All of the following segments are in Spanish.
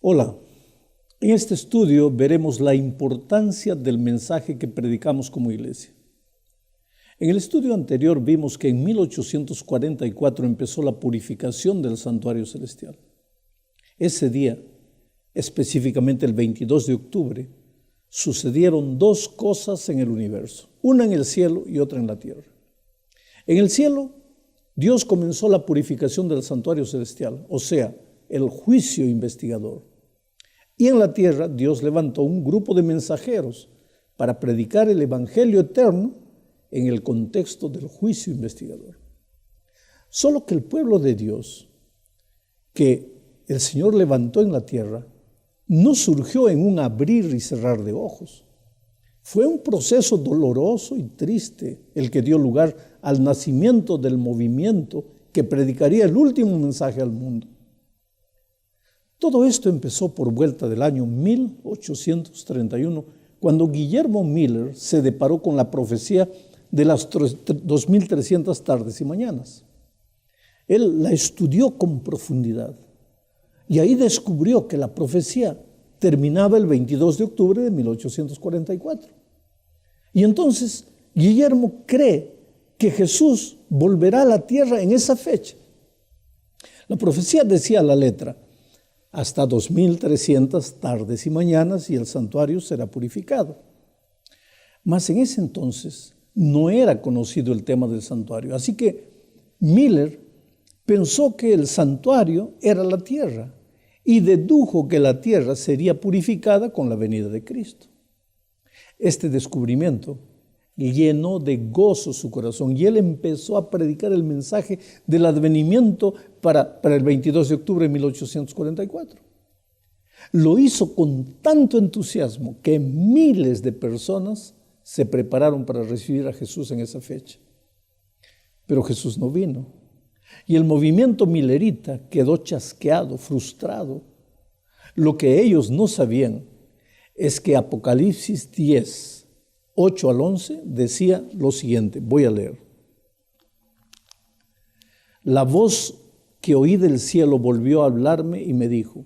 Hola, en este estudio veremos la importancia del mensaje que predicamos como iglesia. En el estudio anterior vimos que en 1844 empezó la purificación del santuario celestial. Ese día, específicamente el 22 de octubre, sucedieron dos cosas en el universo, una en el cielo y otra en la tierra. En el cielo, Dios comenzó la purificación del santuario celestial, o sea, el juicio investigador. Y en la tierra, Dios levantó un grupo de mensajeros para predicar el evangelio eterno en el contexto del juicio investigador. Solo que el pueblo de Dios, que el Señor levantó en la tierra, no surgió en un abrir y cerrar de ojos. Fue un proceso doloroso y triste el que dio lugar al nacimiento del movimiento que predicaría el último mensaje al mundo. Todo esto empezó por vuelta del año 1831, cuando Guillermo Miller se deparó con la profecía de las 2300 tardes y mañanas. Él la estudió con profundidad y ahí descubrió que la profecía terminaba el 22 de octubre de 1844. Y entonces Guillermo cree que Jesús volverá a la tierra en esa fecha. La profecía decía a la letra: hasta 2300 tardes y mañanas y el santuario será purificado. Mas en ese entonces no era conocido el tema del santuario, así que Miller pensó que el santuario era la tierra y dedujo que la tierra sería purificada con la venida de Cristo. Este descubrimiento llenó de gozo su corazón y él empezó a predicar el mensaje del advenimiento para el 22 de octubre de 1844. Lo hizo con tanto entusiasmo que miles de personas se prepararon para recibir a Jesús en esa fecha. Pero Jesús no vino. Y el movimiento milerita quedó chasqueado, frustrado. Lo que ellos no sabían es que Apocalipsis 10, 8 al 11 decía lo siguiente, voy a leer. La voz que oí del cielo volvió a hablarme y me dijo: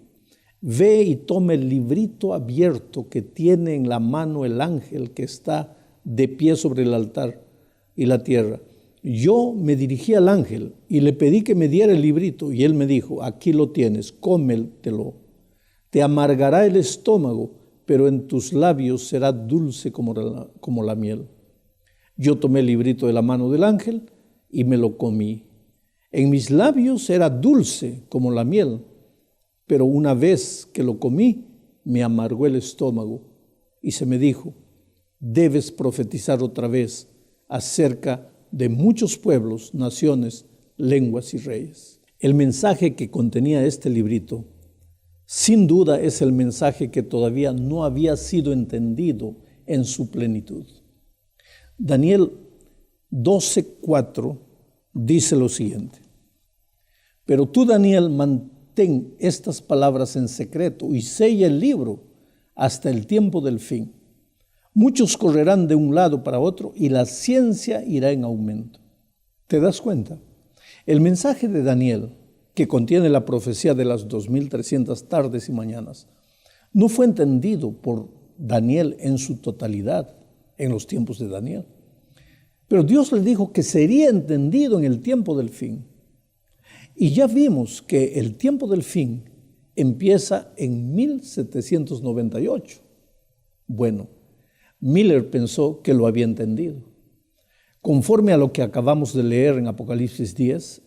ve y toma el librito abierto que tiene en la mano el ángel que está de pie sobre el altar y la tierra. Yo me dirigí al ángel y le pedí que me diera el librito y él me dijo: aquí lo tienes, cómetelo. Te amargará el estómago, pero en tus labios será dulce como la miel. Yo tomé el librito de la mano del ángel y me lo comí. En mis labios era dulce como la miel, pero una vez que lo comí, me amargó el estómago y se me dijo: debes profetizar otra vez acerca de muchos pueblos, naciones, lenguas y reyes. El mensaje que contenía este librito, sin duda, es el mensaje que todavía no había sido entendido en su plenitud. Daniel 12:4 dice lo siguiente: pero tú, Daniel, mantén estas palabras en secreto y sella el libro hasta el tiempo del fin. Muchos correrán de un lado para otro y la ciencia irá en aumento. ¿Te das cuenta? El mensaje de Daniel, que contiene la profecía de las 2300 tardes y mañanas, no fue entendido por Daniel en su totalidad en los tiempos de Daniel. Pero Dios le dijo que sería entendido en el tiempo del fin. Y ya vimos que el tiempo del fin empieza en 1798. Bueno, Miller pensó que lo había entendido. Conforme a lo que acabamos de leer en Apocalipsis 10,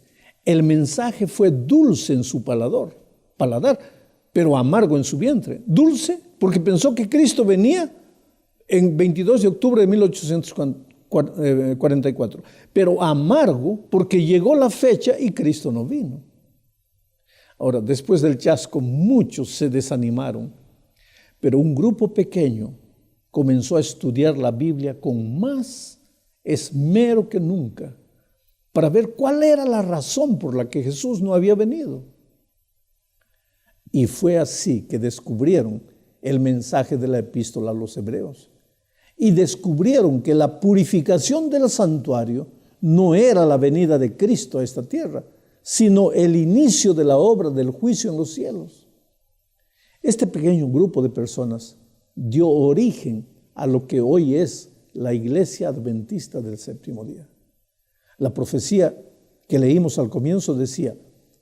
el mensaje fue dulce en su paladar, pero amargo en su vientre. Dulce porque pensó que Cristo venía en 22 de octubre de 1844, pero amargo porque llegó la fecha y Cristo no vino. Ahora, después del chasco, muchos se desanimaron, pero un grupo pequeño comenzó a estudiar la Biblia con más esmero que nunca para ver cuál era la razón por la que Jesús no había venido. Y fue así que descubrieron el mensaje de la epístola a los hebreos y descubrieron que la purificación del santuario no era la venida de Cristo a esta tierra, sino el inicio de la obra del juicio en los cielos. Este pequeño grupo de personas dio origen a lo que hoy es la Iglesia Adventista del Séptimo Día. La profecía que leímos al comienzo decía: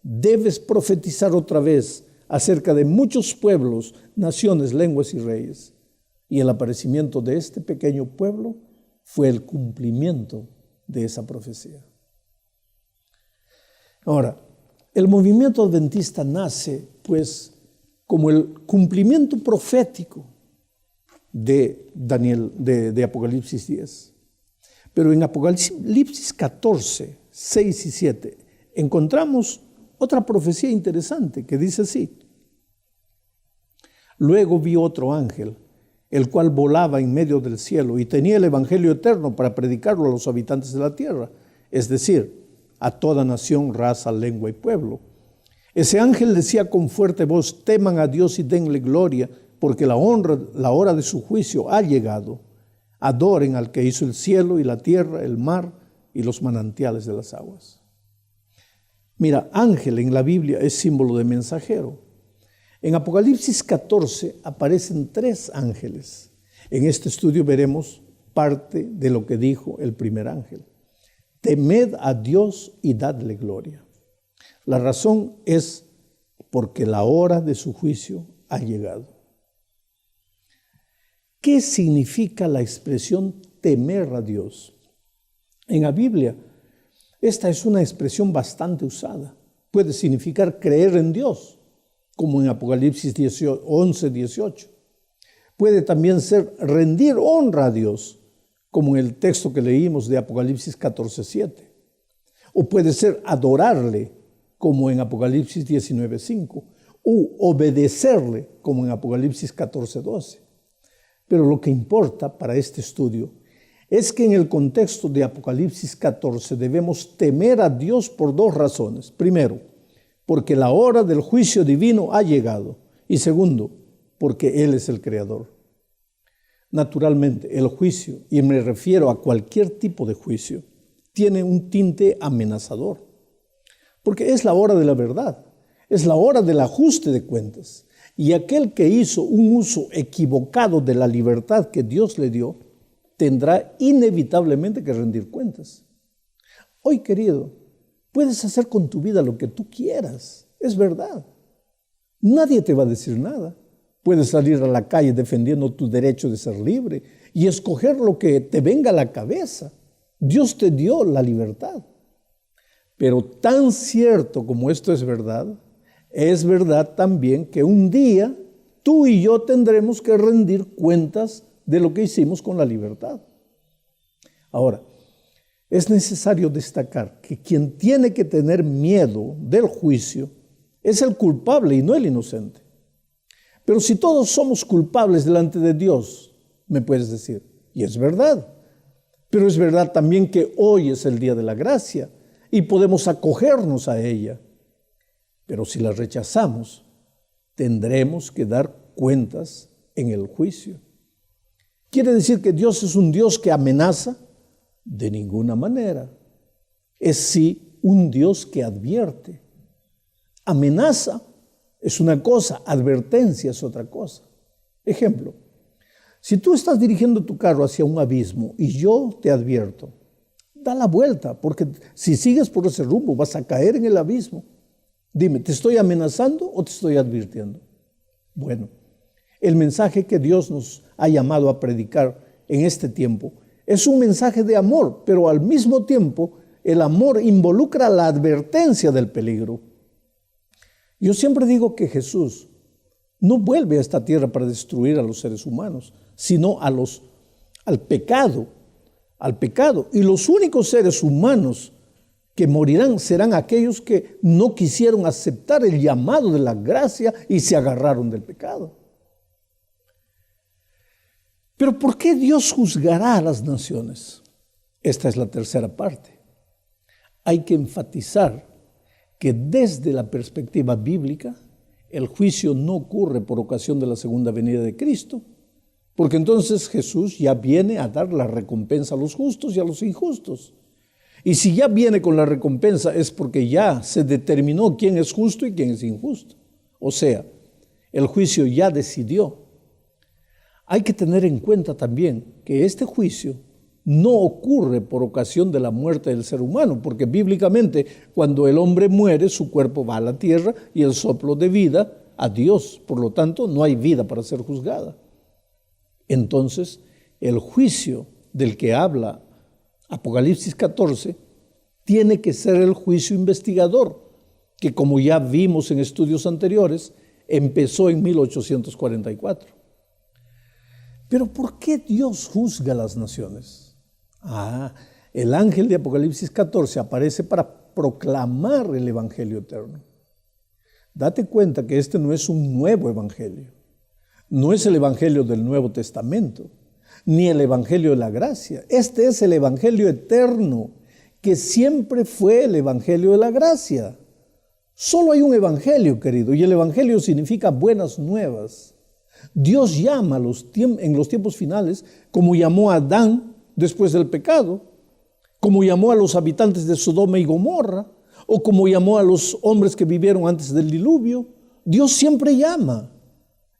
debes profetizar otra vez acerca de muchos pueblos, naciones, lenguas y reyes. Y el aparecimiento de este pequeño pueblo fue el cumplimiento de esa profecía. Ahora, el movimiento adventista nace, pues, como el cumplimiento profético de Apocalipsis 10. Pero en Apocalipsis 14, 6 y 7, encontramos otra profecía interesante que dice así: luego vi otro ángel, el cual volaba en medio del cielo y tenía el evangelio eterno para predicarlo a los habitantes de la tierra, es decir, a toda nación, raza, lengua y pueblo. Ese ángel decía con fuerte voz: teman a Dios y denle gloria, porque la hora de su juicio ha llegado. Adoren al que hizo el cielo y la tierra, el mar y los manantiales de las aguas. Mira, ángel en la Biblia es símbolo de mensajero. En Apocalipsis 14 aparecen 3 ángeles. En este estudio veremos parte de lo que dijo el primer ángel: temed a Dios y dadle gloria. La razón es porque la hora de su juicio ha llegado. ¿Qué significa la expresión temer a Dios? En la Biblia, esta es una expresión bastante usada. Puede significar creer en Dios, como en Apocalipsis 11, 18. Puede también ser rendir honra a Dios, como en el texto que leímos de Apocalipsis 14, 7. O puede ser adorarle, como en Apocalipsis 19, 5. O obedecerle, como en Apocalipsis 14, 12. Pero lo que importa para este estudio es que en el contexto de Apocalipsis 14 debemos temer a Dios por 2 razones. Primero, porque la hora del juicio divino ha llegado. Y segundo, porque Él es el Creador. Naturalmente, el juicio, y me refiero a cualquier tipo de juicio, tiene un tinte amenazador. Porque es la hora de la verdad, es la hora del ajuste de cuentas. Y aquel que hizo un uso equivocado de la libertad que Dios le dio, tendrá inevitablemente que rendir cuentas. Hoy, querido, puedes hacer con tu vida lo que tú quieras, es verdad. Nadie te va a decir nada. Puedes salir a la calle defendiendo tu derecho de ser libre y escoger lo que te venga a la cabeza. Dios te dio la libertad. Pero tan cierto como esto es verdad también que un día tú y yo tendremos que rendir cuentas de lo que hicimos con la libertad. Ahora, es necesario destacar que quien tiene que tener miedo del juicio es el culpable y no el inocente. Pero si todos somos culpables delante de Dios, me puedes decir, y es verdad, pero es verdad también que hoy es el día de la gracia y podemos acogernos a ella. Pero si la rechazamos, tendremos que dar cuentas en el juicio. ¿Quiere decir que Dios es un Dios que amenaza? De ninguna manera. Es sí un Dios que advierte. Amenaza es una cosa, advertencia es otra cosa. Ejemplo, si tú estás dirigiendo tu carro hacia un abismo y yo te advierto, da la vuelta, porque si sigues por ese rumbo vas a caer en el abismo. Dime, ¿te estoy amenazando o te estoy advirtiendo? Bueno, el mensaje que Dios nos ha llamado a predicar en este tiempo es un mensaje de amor, pero al mismo tiempo el amor involucra la advertencia del peligro. Yo siempre digo que Jesús no vuelve a esta tierra para destruir a los seres humanos, sino al pecado. Y los únicos seres humanos que morirán serán aquellos que no quisieron aceptar el llamado de la gracia y se agarraron del pecado. Pero ¿por qué Dios juzgará a las naciones? Esta es la tercera parte. Hay que enfatizar que desde la perspectiva bíblica, el juicio no ocurre por ocasión de la segunda venida de Cristo, porque entonces Jesús ya viene a dar la recompensa a los justos y a los injustos. Y si ya viene con la recompensa es porque ya se determinó quién es justo y quién es injusto. O sea, El juicio ya decidió. Hay que tener en cuenta también que este juicio no ocurre por ocasión de la muerte del ser humano, porque bíblicamente cuando el hombre muere, su cuerpo va a la tierra y el soplo de vida a Dios. Por lo tanto, no hay vida para ser juzgada. Entonces, el juicio del que habla Apocalipsis 14 tiene que ser el juicio investigador, que como ya vimos en estudios anteriores, empezó en 1844. Pero ¿por qué Dios juzga a las naciones? El ángel de Apocalipsis 14 aparece para proclamar el evangelio eterno. Date cuenta que este no es un nuevo evangelio, no es el evangelio del Nuevo Testamento, ni el evangelio de la gracia. Este es el evangelio eterno, que siempre fue el evangelio de la gracia. Solo hay un evangelio, querido, y el evangelio significa buenas nuevas. Dios llama en los tiempos finales, como llamó a Adán después del pecado, como llamó a los habitantes de Sodoma y Gomorra, o como llamó a los hombres que vivieron antes del diluvio. Dios siempre llama.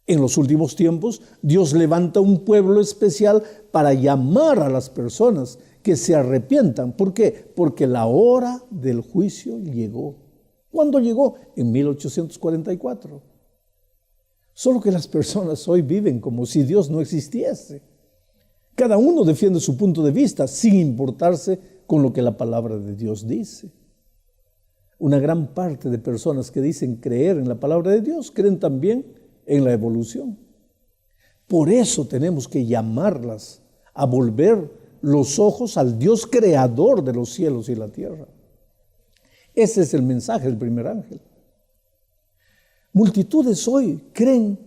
En los últimos tiempos, Dios levanta un pueblo especial para llamar a las personas que se arrepientan. ¿Por qué? Porque la hora del juicio llegó. ¿Cuándo llegó? En 1844. Solo que las personas hoy viven como si Dios no existiese. Cada uno defiende su punto de vista sin importarse con lo que la palabra de Dios dice. Una gran parte de personas que dicen creer en la palabra de Dios creen también en la evolución. Por eso tenemos que llamarlas a volver los ojos al Dios creador de los cielos y la tierra. Ese es el mensaje del primer ángel. Multitudes hoy creen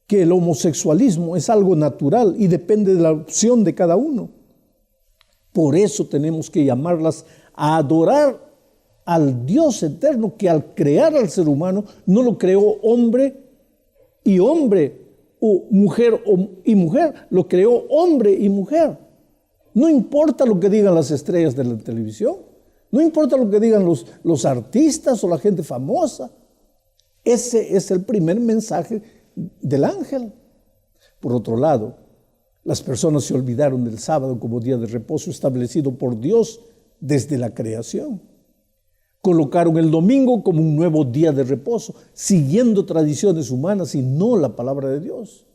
que el homosexualismo es algo natural y depende de la opción de cada uno. Por eso tenemos que llamarlas a adorar al Dios eterno, que al crear al ser humano no lo creó hombre, o mujer y mujer, lo creó hombre y mujer. No importa lo que digan las estrellas de la televisión, no importa lo que digan los artistas o la gente famosa. Ese es el primer mensaje del ángel. Por otro lado, las personas se olvidaron del sábado como día de reposo establecido por Dios desde la creación. Colocaron el domingo como un nuevo día de reposo, siguiendo tradiciones humanas y no la palabra de Dios.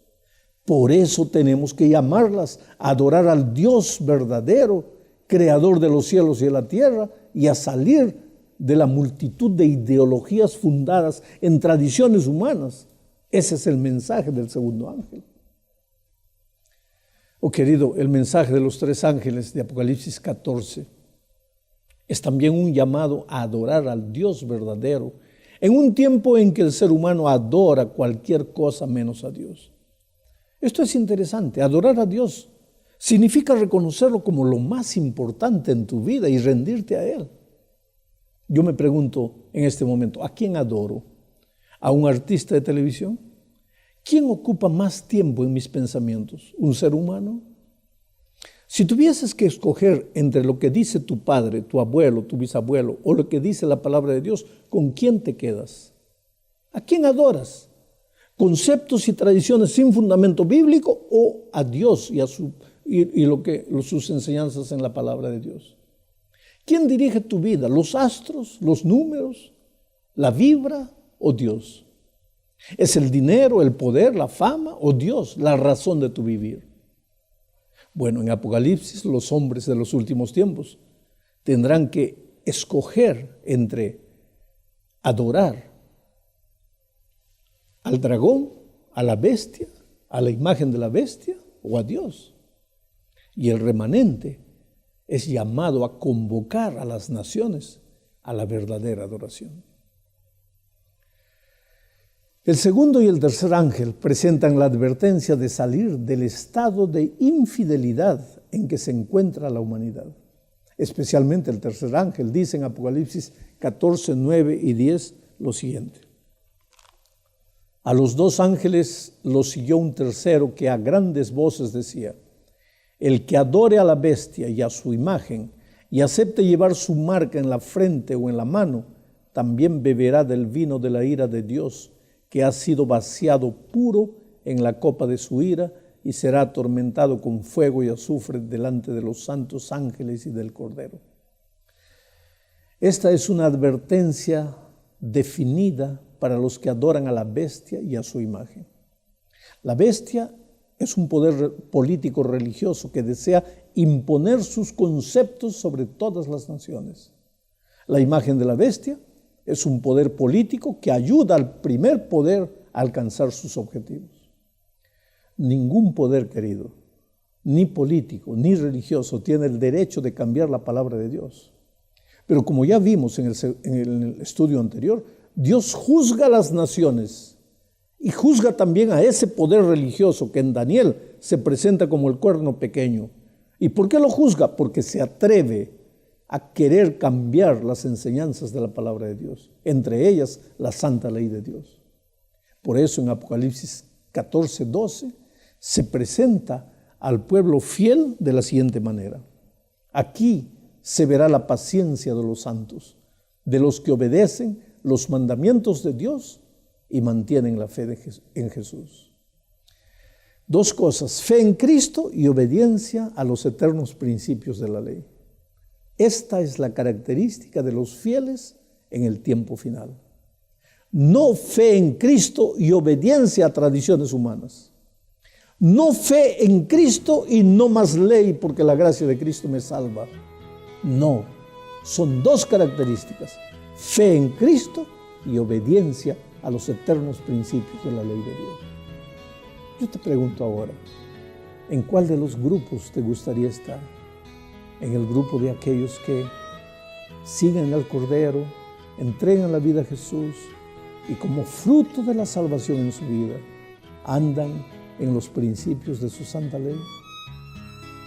Por eso tenemos que llamarlas a adorar al Dios verdadero, creador de los cielos y de la tierra, y a salir de la multitud de ideologías fundadas en tradiciones humanas. Ese es el mensaje del segundo ángel. Oh querido, el mensaje de los tres ángeles de Apocalipsis 14 es también un llamado a adorar al Dios verdadero en un tiempo en que el ser humano adora cualquier cosa menos a Dios. Esto es interesante. Adorar a Dios significa reconocerlo como lo más importante en tu vida y rendirte a Él. Yo me pregunto en este momento, ¿a quién adoro? ¿A un artista de televisión? ¿Quién ocupa más tiempo en mis pensamientos? ¿Un ser humano? Si tuvieses que escoger entre lo que dice tu padre, tu abuelo, tu bisabuelo, o lo que dice la palabra de Dios, ¿con quién te quedas? ¿A quién adoras? ¿Conceptos y tradiciones sin fundamento bíblico o a Dios y sus enseñanzas en la palabra de Dios? ¿Quién dirige tu vida? ¿Los astros, los números, la vibra o Dios? ¿Es el dinero, el poder, la fama o Dios la razón de tu vivir? Bueno, en Apocalipsis los hombres de los últimos tiempos tendrán que escoger entre adorar al dragón, a la bestia, a la imagen de la bestia o a Dios. Y el remanente es llamado a convocar a las naciones a la verdadera adoración. El segundo y el tercer ángel presentan la advertencia de salir del estado de infidelidad en que se encuentra la humanidad. Especialmente el tercer ángel dice en Apocalipsis 14, 9 y 10 lo siguiente. A los dos ángeles los siguió un tercero que a grandes voces decía: el que adore a la bestia y a su imagen y acepte llevar su marca en la frente o en la mano, también beberá del vino de la ira de Dios, que ha sido vaciado puro en la copa de su ira y será atormentado con fuego y azufre delante de los santos ángeles y del Cordero. Esta es una advertencia definida para los que adoran a la bestia y a su imagen. La bestia es un poder político religioso que desea imponer sus conceptos sobre todas las naciones. La imagen de la bestia es un poder político que ayuda al primer poder a alcanzar sus objetivos. Ningún poder, querido, ni político, ni religioso, tiene el derecho de cambiar la palabra de Dios. Pero como ya vimos en el estudio anterior, Dios juzga a las naciones y juzga también a ese poder religioso que en Daniel se presenta como el cuerno pequeño. ¿Y por qué lo juzga? Porque se atreve a querer cambiar las enseñanzas de la palabra de Dios, entre ellas la santa ley de Dios. Por eso en Apocalipsis 14:12 se presenta al pueblo fiel de la siguiente manera. Aquí se verá la paciencia de los santos, de los que obedecen los mandamientos de Dios y mantienen la fe en Jesús. Dos cosas: fe en Cristo y obediencia a los eternos principios de la ley. Esta es la característica de los fieles en el tiempo final. No fe en Cristo y obediencia a tradiciones humanas. No fe en Cristo y no más ley porque la gracia de Cristo me salva. No, son dos características: fe en Cristo y obediencia a los eternos principios de la ley de Dios. Yo te pregunto ahora, ¿en cuál de los grupos te gustaría estar? ¿En el grupo de aquellos que siguen al Cordero, entregan la vida a Jesús y como fruto de la salvación en su vida andan en los principios de su santa ley?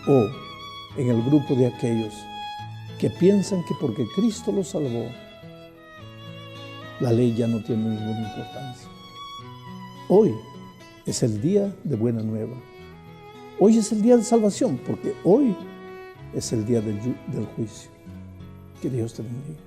¿O en el grupo de aquellos que piensan que porque Cristo los salvó, la ley ya no tiene ninguna importancia? Hoy es el día de buena nueva. Hoy es el día de salvación, porque hoy es el día del juicio. Que Dios te bendiga.